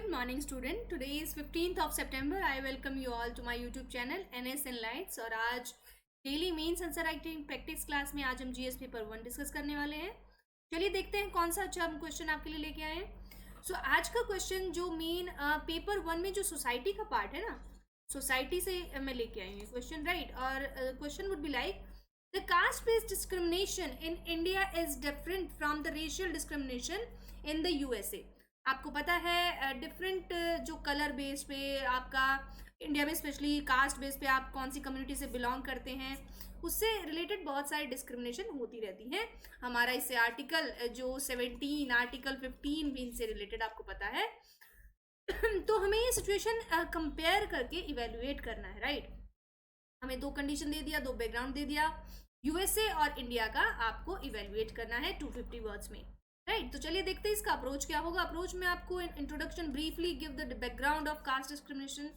Good morning student. Today is 15th of September. I welcome you all to my YouTube channel NS Enlights और आज daily mains answer writing practice class में आज हम GS paper 1 discuss करने वाले हैं। चलिए देखते हैं कौन सा अच्छा हम क्वेश्चन आपके लिए लेके आए हैं। सो आज का क्वेश्चन जो मेन पेपर 1 में जो सोसाइटी का पार्ट है ना, सोसाइटी से मैं लेके आई हूँ क्वेश्चन, राइट। और question would be like the caste based discrimination in India is different from the racial discrimination in the USA. आपको पता है डिफरेंट जो कलर बेस पे आपका इंडिया में स्पेशली कास्ट बेस पे आप कौन सी कम्युनिटी से बिलोंग करते हैं उससे रिलेटेड बहुत सारी डिस्क्रिमिनेशन होती रहती हैं। हमारा इससे आर्टिकल जो 17 आर्टिकल 15 भी इनसे रिलेटेड आपको पता है। तो हमें ये सिचुएशन कंपेयर करके इवेल्युएट करना है, राइट। हमें दो कंडीशन दे दिया, दो बैकग्राउंड दे दिया, यूएसए और इंडिया का आपको इवेल्युएट करना है 250 वर्ड्स में, राइट। तो चलिए देखते हैं इसका अप्रोच क्या होगा। अप्रोच में आपको introduction briefly give the background of caste discrimination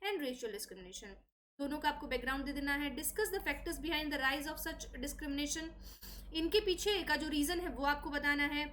and racial discrimination, दोनों का आपको बैकग्राउंड दे देना है। Discuss the factors behind the rise of such discrimination, इनके पीछे का जो रीजन है वो आपको बताना है।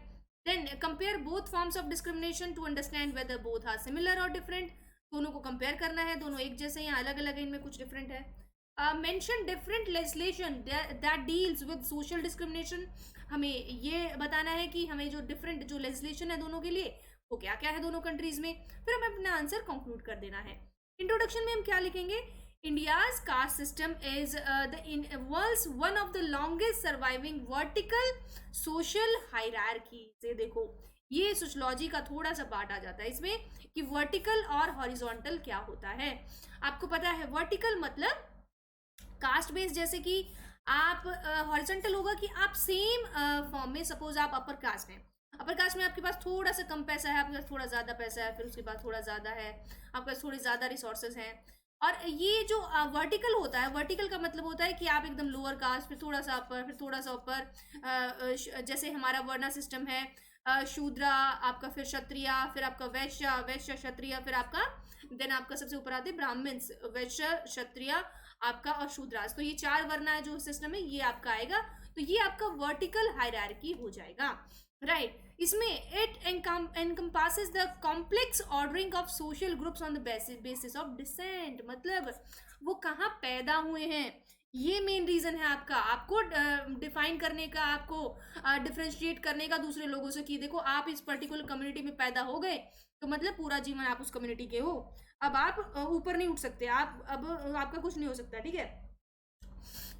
Then compare both forms of discrimination to understand whether both are similar और डिफरेंट, दोनों को कंपेयर करना है, दोनों एक जैसे या अलग अलग है, इनमें कुछ डिफरेंट है। Mention different legislation that deals with social discrimination, हमें ये बताना है कि हमें जो डिफरेंट जो लेजिस्लेशन है दोनों के लिए वो क्या क्या है दोनों कंट्रीज में, फिर हमें अपना आंसर कंक्लूड कर देना है। इंट्रोडक्शन में हम क्या लिखेंगे, India's caste system is the world's one of the longest surviving vertical social hierarchy. से देखो ये सोशियोलॉजी का थोड़ा सा पार्ट आ जाता है इसमें कि वर्टिकल और हॉरिजॉन्टल क्या होता है। आपको पता है वर्टिकल मतलब कास्ट बेस, जैसे कि आप हॉरिजॉन्टल होगा कि आप सेम फॉर्म में, सपोज आप अपर कास्ट हैं, अपर कास्ट में आपके पास थोड़ा सा कम पैसा है, आपके पास थोड़ा ज़्यादा पैसा है, फिर उसके बाद थोड़ा ज़्यादा है, आपके पास थोड़ी ज़्यादा रिसोर्सेज हैं। और ये जो वर्टिकल होता है, वर्टिकल का मतलब होता है कि आप एकदम लोअर कास्ट, फिर थोड़ा सा अपर, फिर थोड़ा सा ऊपर, जैसे हमारा वर्णा सिस्टम है, शूद्रा आपका, फिर क्षत्रिय, फिर आपका वैश्य, वैश्य क्षत्रिय, फिर आपका देन आपका सबसे ऊपर आते ब्राह्मण्स, वैश्य क्षत्रिय आपका और शूद्रास। तो ये चार वर्ण है जो सिस्टम है ये आपका आएगा, तो ये आपका वर्टिकल हायरार्की हो जाएगा, राइट। इसमें it encompasses the complex ordering of social groups on the basis of descent, मतलब वो कहाँ पैदा हुए हैं, ये मेन रीजन है आपका, आपको डिफाइन करने का, आपको डिफ्रेंशिएट करने का दूसरे लोगों से कि देखो आप इस पर्टिकुलर कम्युनिटी में पैदा हो गए तो मतलब पूरा जीवन आप उस कम्युनिटी के हो, अब आप ऊपर नहीं उठ सकते, आप अब आपका कुछ नहीं हो सकता, ठीक है,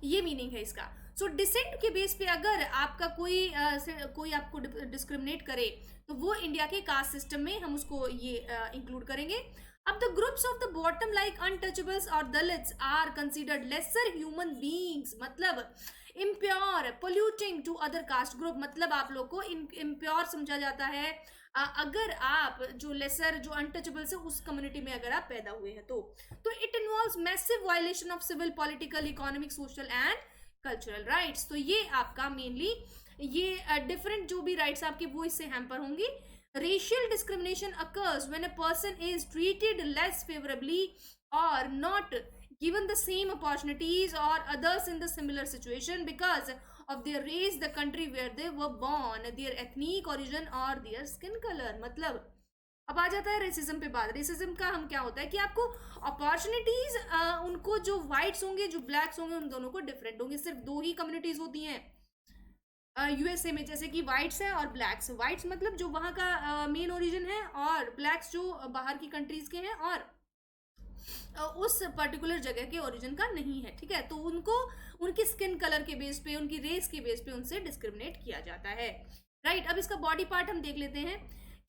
ये मीनिंग है इसका। सो डिसेंट के बेस पे अगर आपका कोई आपको डिस्क्रिमिनेट करे तो वो इंडिया के कास्ट सिस्टम में हम उसको ये इंक्लूड करेंगे। अब the groups of the bottom like untouchables और Dalits are considered lesser human beings, मतलब impure, polluting to other caste group, मतलब आप लोग को इम्प्योर समझा जाता है अगर आप जो लेसर जो अनटचेबल्स है उस कम्युनिटी में अगर आप पैदा हुए हैं तो it involves massive violation of civil, political, economic, social and cultural rights. तो ये आपका मेनली ये डिफरेंट जो भी राइट्स आपके वो इससे हैम्पर होंगी। Racial discrimination occurs when a person is treated less favourably और not given the same opportunities or others in the similar situation because of their race, the country where they were born, their ethnic origin or their skin color। मतलब अब आ जाता है racism पे बात। Racism का हम क्या होता है कि आपको अपॉर्चुनिटीज उनको जो व्हाइट्स होंगे जो ब्लैक्स होंगे उन दोनों को डिफरेंट होंगे। सिर्फ दो ही कम्युनिटीज होती हैं यूएसए में, जैसे कि व्हाइट्स है और ब्लैक्स। व्हाइट्स मतलब जो वहाँ का मेन ओरिजिन है और ब्लैक्स जो बाहर की कंट्रीज के हैं और उस पर्टिकुलर जगह के ओरिजिन का नहीं है, ठीक है। तो उनको उनकी स्किन कलर के बेस पे, उनकी रेस के बेस पे उनसे डिस्क्रिमिनेट किया जाता है, राइट। अब इसका बॉडी पार्ट हम देख लेते हैं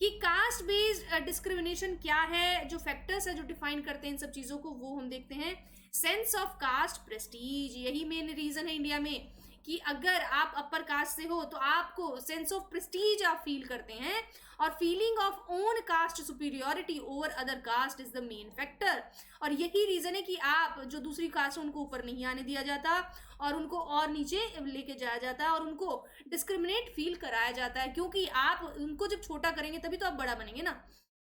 कि कास्ट बेस्ड डिस्क्रिमिनेशन क्या है, जो फैक्टर्स है जो डिफाइन करते हैं इन सब चीज़ों को वो हम देखते हैं। सेंस ऑफ कास्ट प्रेस्टीज, यही मेन रीजन है इंडिया में कि अगर आप अपर कास्ट से हो तो आपको सेंस ऑफ प्रेस्टीज आप फील करते हैं और feeling of own caste superiority over other caste is the main factor. और यही रीजन है कि आप जो दूसरी कास्ट है उनको ऊपर नहीं आने दिया जाता और उनको और नीचे लेके जाया जाता है और उनको डिस्क्रिमिनेट फील कराया जाता है, क्योंकि आप उनको जब छोटा करेंगे तभी तो आप बड़ा बनेंगे ना।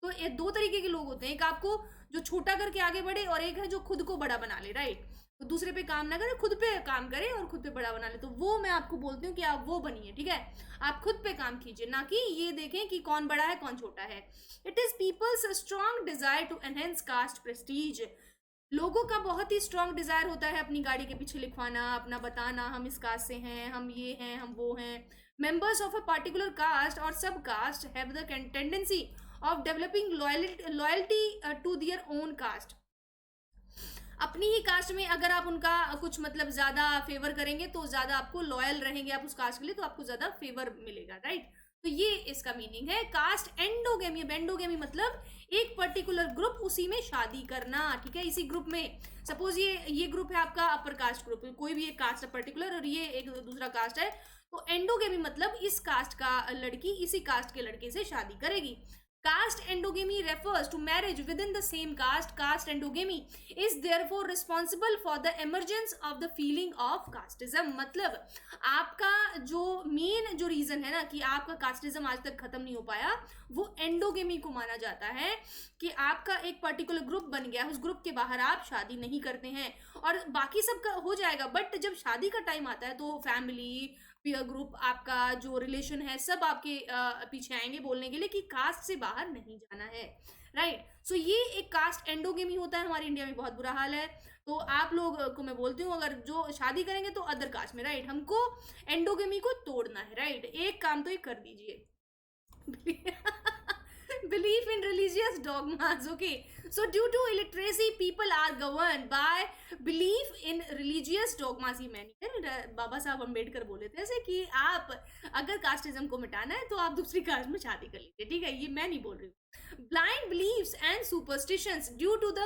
तो ये दो तरीके के लोग होते हैं, एक आपको जो छोटा करके आगे बढ़े और एक है जो खुद को बड़ा बना ले, राइट। तो दूसरे पे काम ना करे, खुद पे काम करे और खुद पे बड़ा बना ले। तो वो मैं आपको बोलती हूँ कि आप वो बनिए, ठीक है। आप खुद पे काम कीजिए, ना कि ये देखें कि कौन बड़ा है कौन छोटा है। It is people's strong desire to enhance caste prestige. लोगों का बहुत ही स्ट्रॉन्ग डिजायर होता है अपनी गाड़ी के पीछे लिखवाना, अपना बताना, हम इस कास्ट से हैं, हम ये हैं, हम वो हैं। Members of a particular caste और sub caste have the tendency of developing loyalty to their own caste. अपनी ही कास्ट में अगर आप उनका कुछ मतलब ज्यादा फेवर करेंगे तो ज्यादा आपको लॉयल रहेंगे आप उस कास्ट के लिए, तो आपको ज्यादा फेवर मिलेगा, राइट। तो ये इसका मीनिंग है। कास्ट एंडोगेमी, एंडोगेमी मतलब एक पर्टिकुलर ग्रुप, उसी में शादी करना, ठीक है, इसी ग्रुप में। सपोज ये ग्रुप है आपका अपर कास्ट ग्रुप, कोई भी एक कास्ट है पर्टिकुलर और ये एक दूसरा कास्ट है, तो एंडोगेमी मतलब इस कास्ट का लड़की इसी कास्ट के लड़के से शादी करेगी। Caste endogamy refers to marriage within the same caste. Caste endogamy is therefore responsible for the emergence of the feeling of casteism. मतलब आपका जो मेन जो रीजन है ना कि आपका कास्टिज्म आज तक खत्म नहीं हो पाया, वो एंडोगेमी को माना जाता है कि आपका एक पर्टिकुलर ग्रुप बन गया, उस ग्रुप के बाहर आप शादी नहीं करते हैं और बाकी सब का हो जाएगा, बट जब शादी का टाइम आता है तो फैमिली, पीयर ग्रुप, आपका जो रिलेशन है, सब आपके पीछे आएंगे बोलने के लिए कि कास्ट से बाहर नहीं जाना है, राइट। सो ये एक कास्ट एंडोगेमी होता है। हमारे इंडिया में बहुत बुरा हाल है। तो आप लोग को मैं बोलती हूँ अगर जो शादी करेंगे तो अदर कास्ट में, राइट, हमको एंडोगेमी को तोड़ना है, राइट। एक काम तो ये कर दीजिए। Belief in religious dogmas, okay. So due to illiteracy, people are governed by belief in religious dogmas. ही मैंने बाबा साहब अम्बेडकर बोले थे ऐसे कि आप अगर कास्टिज्म को मिटाना है तो आप दूसरी कास्ट में शादी कर लीजिए, ठीक है, ये मैं नहीं बोल रही हूँ। Blind beliefs and superstitions due to the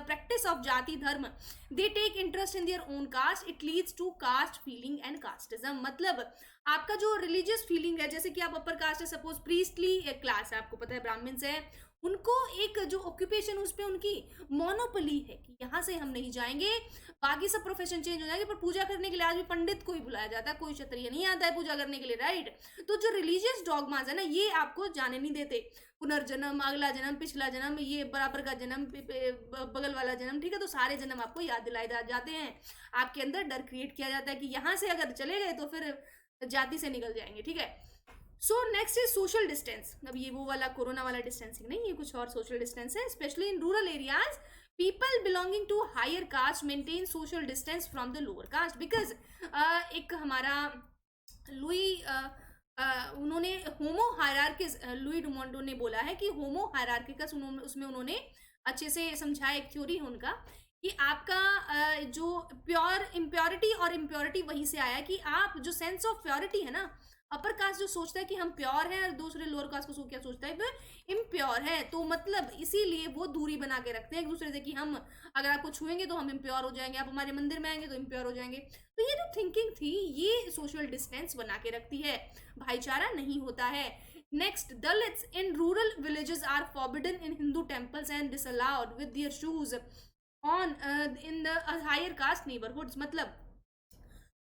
practice of jati dharma, they take interest in their own caste. It leads to caste feeling and casteism. मतलब आपका जो रिलीजियस फीलिंग है, जैसे कि आप अपर कास्ट है, सपोज प्रीस्टली क्लास है, आपको पता है ब्राह्मण है, उनको एक जो ऑक्यूपेशन उस पर उनकी मोनोपोली है कि यहाँ से हम नहीं जाएंगे, बाकी सब प्रोफेशन चेंज हो जाएंगे, पर पूजा करने के लिए आज भी पंडित को ही बुलाया जाता है, कोई क्षत्रिय नहीं आता है पूजा करने के लिए, राइट। तो जो रिलीजियस डॉगमास है ना, ये आपको जाने नहीं देते। पुनर्जन्म, अगला जन्म, पिछला जन्म, ये बराबर का जन्म, बगल वाला जन्म, ठीक है, तो सारे जन्म आपको याद दिलाए जाते हैं। आपके अंदर डर क्रिएट किया जाता है कि यहाँ से अगर चले गए तो फिर जाति से निकल जाएंगे, ठीक है। So next is social distance. अब ये वो वाला कोरोना वाला डिस्टेंसिंग नहीं, ये कुछ और सोशल डिस्टेंस है। Specially in rural areas, people belonging to higher caste maintain social distance from the lower caste, because एक हमारा लुई उन्होंने होमो हायरार्किस, लुई डुमोंडो ने बोला है कि होमो हायरार्किकस, उसमें उन्होंने अच्छे से समझाया, एक थ्योरी है उनका कि आपका जो प्योर इम्प्योरिटी और इम्प्योरिटी वहीं से आया कि आप जो सेंस ऑफ प्योरिटी है ना, अपर कास्ट जो सोचता है कि हम प्योर हैं और दूसरे लोअर कास्ट को क्या सोचता है वो इम्प्योर है, तो मतलब इसीलिए वो दूरी बना के रखते हैं एक दूसरे से कि हम अगर आपको छुएंगे तो हम इम्प्योर हो जाएंगे, आप हमारे मंदिर में आएंगे तो इम्प्योर हो जाएंगे। तो ये जो थिंकिंग थी ये सोशल डिस्टेंस बना के रखती है, भाईचारा नहीं होता है। Next, Dalits in rural villages are forbidden in Hindu temples and disallowed with their shoes on in the higher caste neighbourhoods. मतलब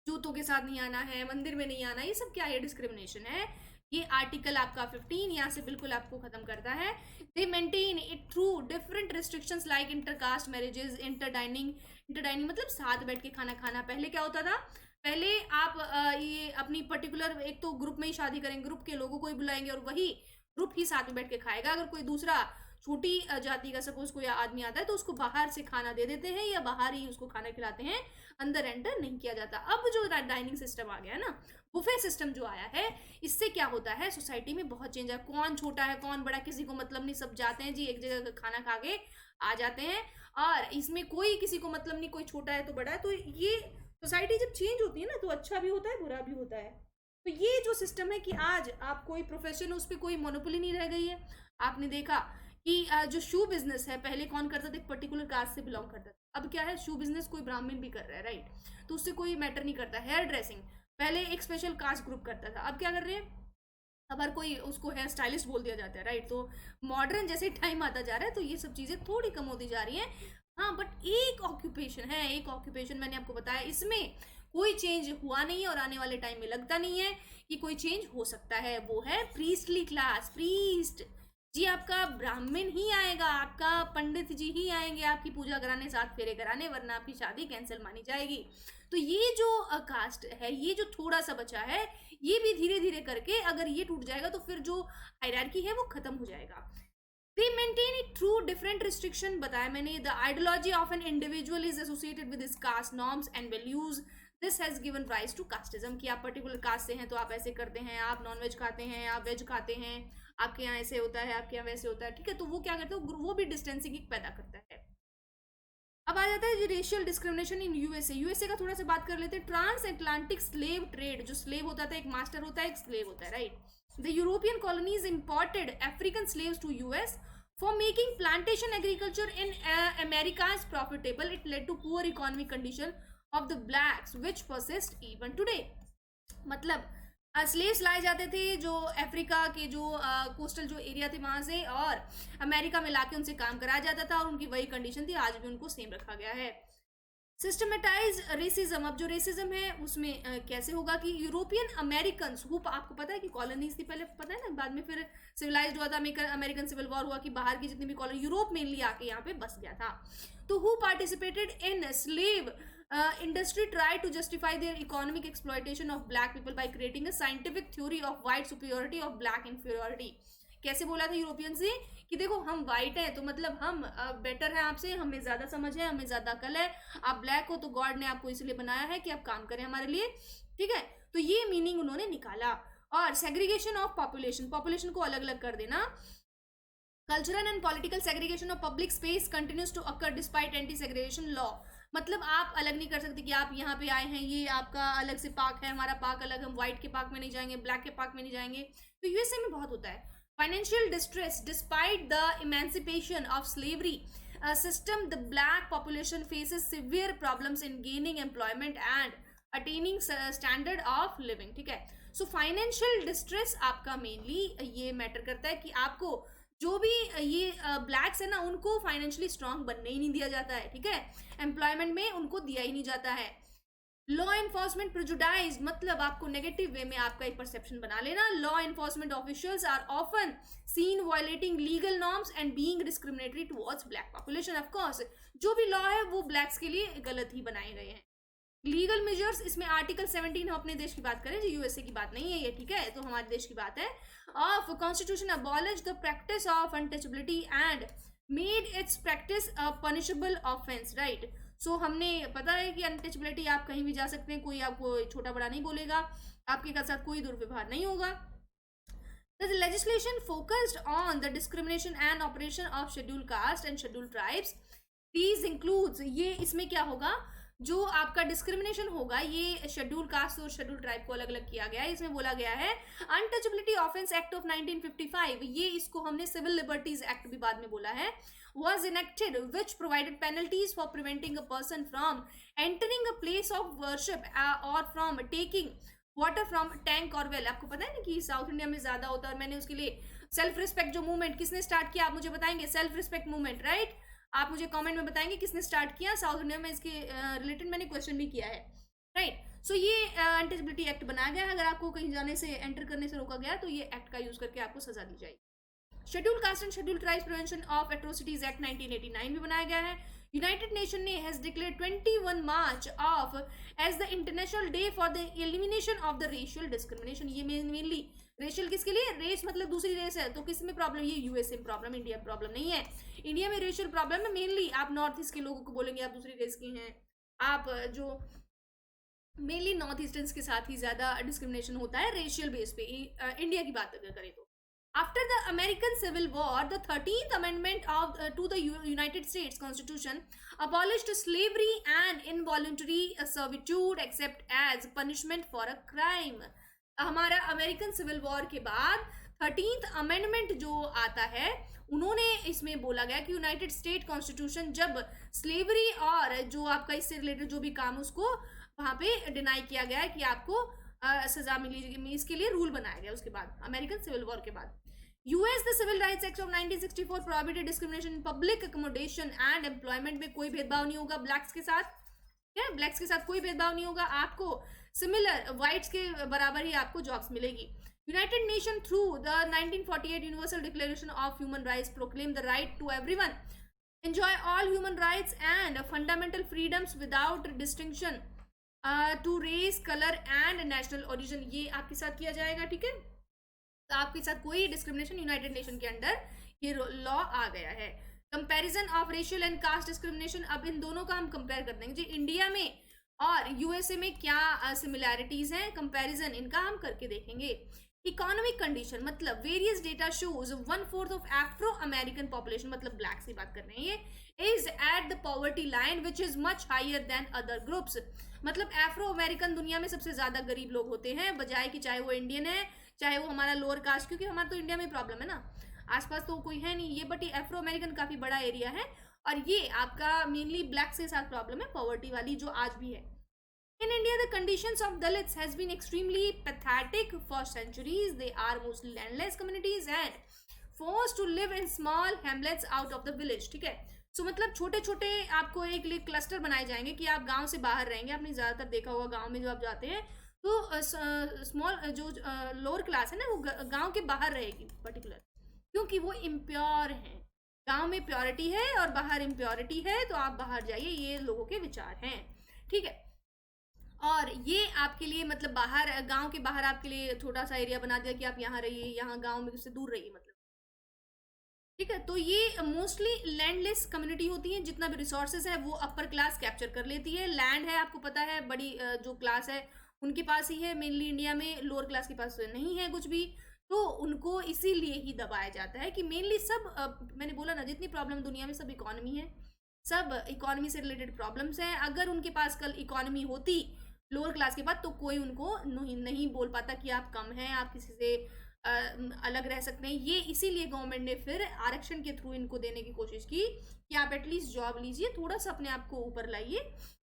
जूतों के साथ नहीं आना है, मंदिर में नहीं आना, ये सब क्या है, डिस्क्रिमिनेशन है। ये आर्टिकल आपका 15 यहाँ से बिल्कुल आपको खत्म करता है। They maintain it through different restrictions like intercaste marriages, interdining मतलब साथ बैठ के खाना खाना। पहले क्या होता था, पहले आप ये अपनी पर्टिकुलर एक तो ग्रुप में ही शादी करेंगे, ग्रुप के लोगों को ही बुलाएंगे और वही ग्रुप ही साथ में बैठ के खाएगा। अगर कोई दूसरा छोटी जाति का सपोज कोई आदमी आता है तो उसको बाहर से खाना दे देते हैं या बाहर ही उसको खाना खिलाते हैं, अंदर एंटर नहीं किया जाता। अब जो डाइनिंग सिस्टम आ गया है ना, बुफे सिस्टम जो आया है, इससे क्या होता है सोसाइटी में बहुत चेंज है। कौन छोटा है कौन बड़ा किसी को मतलब नहीं, सब जाते हैं जी एक जगह खाना खा के आ जाते हैं और इसमें कोई किसी को मतलब नहीं, कोई छोटा है तो बड़ा है। तो ये सोसाइटी जब चेंज होती है ना तो अच्छा भी होता है बुरा भी होता है। तो ये जो सिस्टम है कि आज आप कोई प्रोफेशन उस पर कोई मोनोपोली नहीं रह गई है। आपने देखा कि जो शू बिजनेस है पहले कौन करता था, एक पर्टिकुलर कास्ट से बिलोंग करता था, अब क्या है शू बिजनेस कोई ब्राह्मण भी कर रहा है, राइट, तो उससे कोई मैटर नहीं करता। हेयर ड्रेसिंग पहले एक स्पेशल कास्ट ग्रुप करता था, अब क्या कर रहे हैं, अब हर कोई उसको हेयर स्टाइलिस्ट बोल दिया जाता है, राइट। तो मॉडर्न जैसे टाइम आता जा रहा है तो ये सब चीज़ें थोड़ी कम होती जा रही हैं। हाँ, बट एक ऑक्यूपेशन है, एक ऑक्यूपेशन मैंने आपको बताया, इसमें कोई चेंज हुआ नहीं है और आने वाले टाइम में लगता नहीं है कि कोई चेंज हो सकता है, वो है प्रीस्टली क्लास। प्रीस्ट जी आपका ब्राह्मण ही आएगा, आपका पंडित जी ही आएंगे आपकी पूजा कराने, 7 फेरे कराने, वरना आपकी शादी कैंसिल मानी जाएगी। तो ये जो कास्ट है, ये जो थोड़ा सा बचा है, ये भी धीरे धीरे करके अगर ये टूट जाएगा तो फिर जो हायरार्की है वो खत्म हो जाएगा। They maintain it through different restriction, बताया मैंने। The ideology of an individual is associated with his caste norms and values. This has given rise to casteism, कि आप पर्टिकुलर कास्ट से हैं तो आप ऐसे करते हैं, आप नॉनवेज खाते हैं, आप वेज खाते हैं, आपके यहाँ ऐसे होता है, आपके यहाँ वैसे होता है, ठीक है। तो वो क्या करते हैं, वो भी डिस्टेंसिंग पैदा करता है। अब आ जाता है racial discrimination in USA. USA का थोड़ा सा बात कर लेते हैं। ट्रांस अटलांटिक स्लेव ट्रेड, जो स्लेव होता था, एक मास्टर होता है, एक स्लेव होता है, right. The European colonies imported African slaves to US for making plantation agriculture in America is profitable. It led to poor economic condition of the blacks which persist even today. मतलब slaves लाए जाते थे जो Africa के जो coastal जो area थे वहां से, और अमेरिका में लाके उनसे काम कराया जाता था, और उनकी वही कंडीशन थी, आज भी उनको सेम रखा गया है। सिस्टमेटाइज रेसिज्म, अब जो रेसिज्म है उसमें कैसे होगा कि यूरोपियन अमेरिकन, आपको पता है कि कॉलोनीज थी पहले, पता है ना, बाद में फिर सिविलाइज्ड हुआ था, अमेरिकन सिविल वॉर हुआ कि बाहर की जितनी भी कॉलोनी, यूरोप मेनली आके यहाँ पे बस गया था। तो who participated in slave industry tried to justify their economic exploitation of black people by creating a scientific theory of white superiority of black inferiority. कैसे बोला था यूरोपियन से कि देखो हम वाइट हैं तो मतलब हम बेटर हैं आपसे, हमें ज्यादा समझ है, हमें ज्यादा अकल है, आप ब्लैक हो तो गॉड ने आपको इसलिए बनाया है कि आप काम करें हमारे लिए, ठीक है। तो ये मीनिंग उन्होंने निकाला। और सेग्रीगेशन ऑफ पॉपुलेशन, पॉपुलेशन को अलग अलग कर देना। Cultural and political segregation of public space continues to occur despite anti segregation law. मतलब आप अलग नहीं कर सकते कि आप यहाँ पे आए हैं, ये आपका अलग से पार्क है, हमारा पार्क अलग, हम व्हाइट के पार्क में नहीं जाएंगे, ब्लैक के पार्क में नहीं जाएंगे। तो यूएसए में बहुत होता है। Financial distress, despite the emancipation of slavery system, the black population faces severe problems in gaining employment and attaining standard of living, ठीक है। सो फाइनेंशियल डिस्ट्रेस आपका मेनली ये मैटर करता है कि आपको जो भी ये ब्लैक्स है ना, उनको फाइनेंशियली स्ट्रांग बनने ही नहीं दिया जाता है, ठीक है, एम्प्लॉयमेंट में उनको दिया ही नहीं जाता है। लॉ एनफोर्समेंट प्रेजुडाइज, मतलब आपको नेगेटिव वे में आपका एक परसेप्शन बना लेना। Law enforcement officials are often seen violating legal norms and being discriminatory towards black population. Of course जो भी लॉ है वो ब्लैक्स के लिए गलत ही बनाए गए हैं। लीगल मेजर्स, इसमें आर्टिकल 17 हम अपने देश की बात करें, जो यूएसए की बात नहीं है ये, ठीक है, तो हमारे देश की बात है। Of constitution abolish the practice of untouchability and made its practice a punishable offence, right. So हमने पता है कि अनटचेबिलिटी, आप कहीं भी जा सकते हैं, कोई आपको छोटा बड़ा नहीं बोलेगा, आपके साथ कोई दुर्व्यवहार नहीं होगा। The legislation focused on the discrimination and operation of scheduled caste and scheduled tribes. These includes, ये इसमें क्या होगा, जो आपका डिस्क्रिमिनेशन होगा, ये शेड्यूल कास्ट और शेड्यूल ट्राइब को अलग अलग किया गया है। इसमें बोला गया है अनटचेबिलिटी ऑफेंस एक्ट ऑफ 1955, ये इसको हमने सिविल लिबर्टीज एक्ट भी बाद में बोला है, was enacted which provided penalties for preventing a person from entering a place of worship or from taking water from tank or well। आपको पता है ना कि साउथ इंडिया में ज्यादा होता है, और मैंने उसके लिए सेल्फ रिस्पेक्ट जो मूवमेंट किसने स्टार्ट किया, आप मुझे बताएंगे, सेल्फ रिस्पेक्ट मूवमेंट, राइट। आप मुझे कमेंट में बताएंगे किसने स्टार्ट किया साउथ इंडिया में, इसके रिलेटेड मैंने क्वेश्चन भी किया है, राइट। सो ये अनटचेबिलिटी एक्ट बनाया गया है। अगर आपको कहीं जाने से, एंटर करने से रोका गया तो ये एक्ट का यूज करके आपको सजा दी जाएगी। Schedule caste and schedule tribes prevention of atrocities act 1989 भी बनाया गया है। यूनाइटेड नेशन ने has declare 21 March of as the international day for the elimination of the racial discrimination. ये मेनली रेशियल किसके लिए, रेस मतलब दूसरी रेस है, तो किस में प्रॉब्लम, ये यूएसए में प्रॉब्लम, इंडिया में प्रॉब्लम नहीं है। इंडिया में रेशियल प्रॉब्लम है मेनली, आप नॉर्थ ईस्ट के लोगों को बोलेंगे आप दूसरी रेस के हैं, आप जो मेनली नॉर्थ ईस्टर्न के साथ ही ज्यादा डिस्क्रिमिनेशन होता है रेशियल बेस पे, इंडिया की बात अगर करें तो। After the American Civil War, the 13th Amendment to the United States Constitution abolished slavery and involuntary servitude except as punishment for a crime. हमारा अमेरिकन सिविल वॉर के बाद 13th अमेंडमेंट जो आता है, उन्होंने इसमें बोला गया कि यूनाइटेड स्टेट कॉन्स्टिट्यूशन जब स्लेवरी और जो आपका इससे रिलेटेड जो भी काम, उसको वहां पे डिनाई किया गया है कि आपको सजा मिली, इसके लिए रूल बनाया गया उसके बाद, अमेरिकन सिविल वॉर के बाद। US the civil rights act of 1964 prohibited discrimination in public accommodation and employment में कोई भेदभाव नहीं होगा ब्लैक्स के साथ, क्या ब्लैक्स के साथ कोई भेदभाव नहीं होगा, आपको सिमिलर व्हाइट्स के बराबर ही आपको जॉब्स मिलेगी। United Nations through the 1948 Universal Declaration of Human Rights proclaim the right to everyone enjoy all human rights and fundamental freedoms without distinction to race, color and national origin. ये आपके साथ किया जाएगा, ठीक है? तो आपके साथ कोई डिस्क्रिमिनेशन यूनाइटेड नेशन के अंडर ये लॉ आ गया है. Comparison of racial and caste discrimination, अब इन दोनों का हम कंपेयर कर देंगे जी. इंडिया में और यूएसए में क्या सिमिलैरिटीज हैं, कंपैरिजन इनका हम करके देखेंगे. इकोनॉमिक कंडीशन, मतलब various data shows 1/4 of Afro American population, मतलब ब्लैक की बात कर रहे हैं ये, is at the poverty line which is much higher than other groups. मतलब एफ्रो अमेरिकन दुनिया में सबसे ज्यादा गरीब लोग होते हैं, बजाय कि चाहे वो इंडियन है चाहे वो हमारा लोअर कास्ट, क्योंकि हमारा तो इंडिया में प्रॉब्लम है ना, आसपास तो कोई है नहीं ये, बट ये एफ्रो अमेरिकन काफी बड़ा एरिया है और ये आपका मेनली ब्लैक्स के साथ प्रॉब्लम है, पॉवर्टी वाली, जो आज भी है. In India, the conditions of Dalits has been extremely pathetic for centuries. They are mostly landless communities and forced to live in small hamlets out of the village. ठीक है, सो मतलब छोटे छोटे आपको एक क्लस्टर बनाए जाएंगे कि आप गांव से बाहर रहेंगे. आपने ज़्यादातर देखा होगा गांव में जब आप जाते हैं तो स्मॉल जो लोअर क्लास है ना वो गांव के बाहर रहेगी पर्टिकुलर, क्योंकि वो इम्प्योर हैं. गांव में प्योरिटी है और बाहर इम्प्योरिटी है, तो आप बाहर जाइए, ये लोगों के विचार हैं. ठीक है, और ये आपके लिए मतलब बाहर, गांव के बाहर आपके लिए छोटा सा एरिया बना दिया कि आप यहाँ रहिए, यहाँ गांव में से दूर रहिए, मतलब. ठीक है, तो ये मोस्टली लैंडलेस कम्युनिटी होती है. जितना भी रिसोर्सेज है वो अपर क्लास कैप्चर कर लेती है. लैंड है आपको पता है बड़ी जो क्लास है उनके पास ही है, मेनली इंडिया में लोअर क्लास के पास नहीं है कुछ भी, तो उनको इसीलिए ही दबाया जाता है कि मेनली सब मैंने बोला ना जितनी प्रॉब्लम दुनिया में सब इकोनॉमी है, सब इकोनॉमी से रिलेटेड प्रॉब्लम्स हैं. अगर उनके पास कल इकोनॉमी होती लोअर क्लास के बाद तो कोई उनको नहीं बोल पाता कि आप कम हैं, आप किसी से अलग रह सकते हैं. ये इसीलिए गवर्नमेंट ने फिर आरक्षण के थ्रू इनको देने की कोशिश की कि आप एटलीस्ट जॉब लीजिए, थोड़ा सा अपने आप को ऊपर लाइए,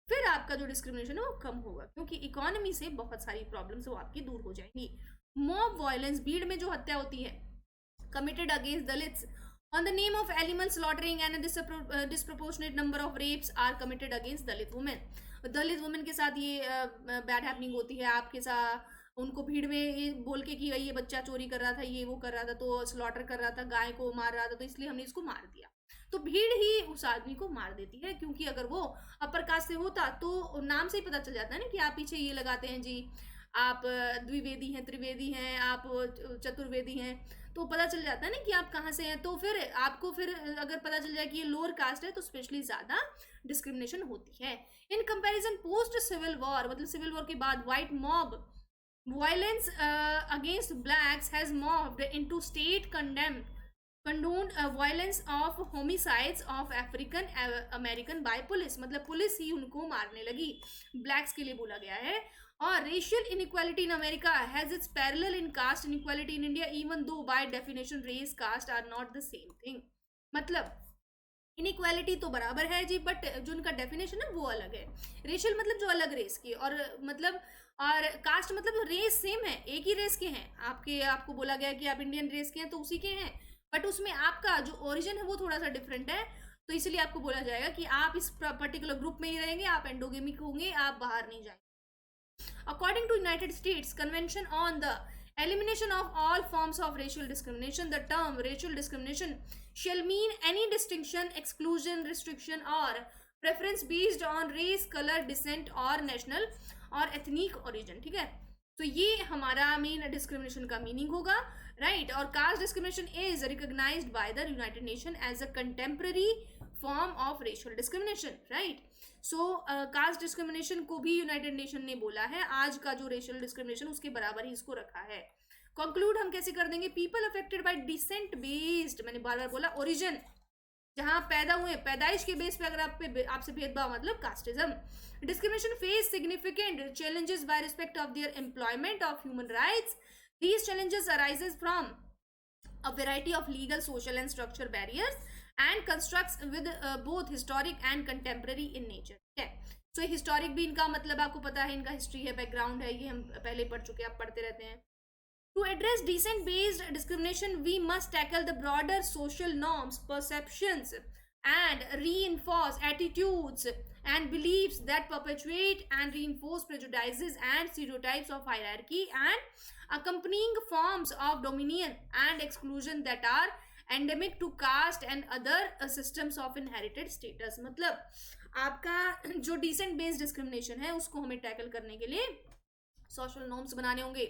फिर आपका जो डिस्क्रिमिनेशन है वो कम होगा, क्योंकि इकोनॉमी से बहुत सारी प्रॉब्लम्स वो आपकी दूर हो जाएंगी. मॉब वायलेंस, भीड़ में जो हत्या होती है committed against Dalits on the name of animal slaughtering and a disproportionate number of rapes are committed against Dalit women. Dalit women के साथ ये बैड हैपनिंग होती है, आपके साथ उनको भीड़ में ये बोल के कि ये बच्चा चोरी कर रहा था, ये वो कर रहा था, तो स्लॉटर कर रहा था, गाय को मार रहा था, तो इसलिए हमने इसको मार दिया. तो भीड़ ही उस आदमी को मार देती है, क्योंकि अगर वो अपर कास्ट से होता तो नाम से ही पता चल जाता है ना कि आप पीछे ये लगाते हैं जी, आप द्विवेदी हैं, त्रिवेदी हैं, आप चतुर्वेदी हैं, तो पता चल जाता है ना कि आप कहाँ से हैं. तो फिर आपको फिर अगर पता चल जाए कि ये लोअर कास्ट है तो स्पेशली ज़्यादा डिस्क्रिमिनेशन होती है. In comparison post civil war, मतलब सिविल वॉर के बाद white mob violence against blacks has moved into state condoned violence of homicides of African American by police. मतलब पुलिस ही उनको मारने लगी, ब्लैक्स के लिए बोला गया है. और racial inequality in America has its parallel in caste inequality in India, even though by definition race caste are not the same thing. मतलब इनइक्वालिटी तो बराबर है जी, बट जो उनका डेफिनेशन है वो अलग है. रेशियल मतलब जो अलग रेस की, और मतलब और कास्ट मतलब रेस सेम है, एक ही रेस के हैं. आपको बोला गया कि आप इंडियन रेस के हैं तो उसी के हैं, बट उसमें आपका जो ओरिजिन है वो थोड़ा सा डिफरेंट है, तो इसलिए आपको बोला जाएगा कि आप इस पर्टिकुलर ग्रुप में ही रहेंगे, आप एंडोगेमिक होंगे, आप बाहर नहीं जाएंगे. According to United States Convention on the Elimination of All Forms of Racial Discrimination, the term racial discrimination shall mean any distinction, exclusion, restriction or preference based on race, color, descent or national or ethnic origin. ठीक है, तो ये हमारा main discrimination का meaning होगा, right. और caste discrimination is recognised by the United Nation as a contemporary form of racial discrimination, right. So caste discrimination को भी यूनाइटेड नेशन ने बोला है आज का जो रेशियल डिस्क्रिमिनेशन उसके बराबर ही इसको रखा है. कंक्लूड हम कैसे कर देंगे, people affected by decent based, मैंने बार बार बोला ओरिजिन, जहां पैदा हुए पैदाइश के बेस पे अगर आपसे भेदभाव मतलब casteism. Discrimination face significant challenges by respect of their employment of human rights. These challenges arises from a variety of legal, social and structural barriers and constructs with both historic and contemporary in nature. ठीक है, सो historic भी इनका मतलब आपको पता है, इनका history है, बैकग्राउंड है, ये हम पहले पढ़ चुके हैं, आप पढ़ते रहते हैं. To address descent based discrimination we must tackle the broader social norms, perceptions, and reinforce attitudes and beliefs that perpetuate and reinforce prejudices and stereotypes of hierarchy and accompanying forms of dominion and exclusion that are endemic to caste and other systems of inherited status. मतलब आपका जो decent based discrimination है उसको हमें tackle करने के लिए social norms बनाने होंगे,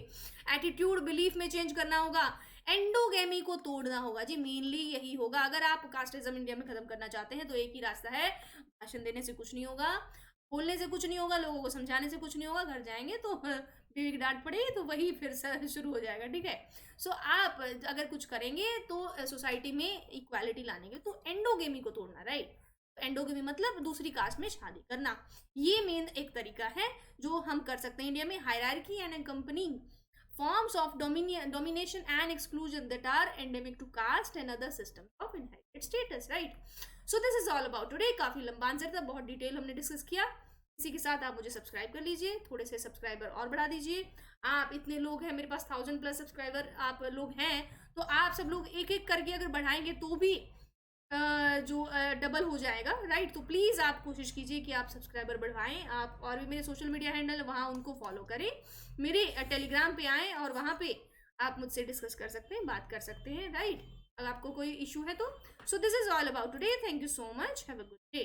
एटीट्यूड बिलीफ में चेंज करना होगा, एंडोगेमी को तोड़ना होगा। जी मेनली यही होगा। अगर आप कास्टिज्म इंडिया में खत्म करना चाहते हैं तो एक ही रास्ता है, भाषण देने से कुछ नहीं होगा, बोलने से कुछ नहीं होगा, लोगों को समझाने से कुछ नहीं होगा, घर जाएंगे तो बीवी की डांट पड़ेगी तो वही फिर से शुरू हो जाएगा। ठीक है, सो आप अगर कुछ करेंगे तो सोसाइटी में इक्वालिटी लाने के, तो एंडोगेमी को तोड़ना, राइट। एंडोगेमी मतलब दूसरी कास्ट में शादी करना, ये मेन एक तरीका है जो हम कर सकते हैं इंडिया में। Hierarchy and accompanying forms of domination and exclusion that are endemic to caste and other systems of inherited status, right? So this is all about today। काफी लंबा आंसर था, बहुत डिटेल हमने डिस्कस किया। इसी के साथ आप मुझे सब्सक्राइब कर लीजिए, थोड़े से सब्सक्राइबर और बढ़ा दीजिए। आप इतने लोग हैं, मेरे पास 1000+ सब्सक्राइबर आप लोग हैं, तो आप सब लोग एक एक करके अगर बढ़ाएंगे तो भी जो डबल हो जाएगा, राइट। तो प्लीज़ आप कोशिश कीजिए कि आप सब्सक्राइबर बढ़वाएं। आप और भी मेरे सोशल मीडिया हैंडल है वहाँ उनको फॉलो करें, मेरे टेलीग्राम पे आएँ और वहाँ पे आप मुझसे डिस्कस कर सकते हैं, बात कर सकते हैं, राइट। अगर आपको कोई इशू है तो। So this is all about today. Thank you so much, have a good day.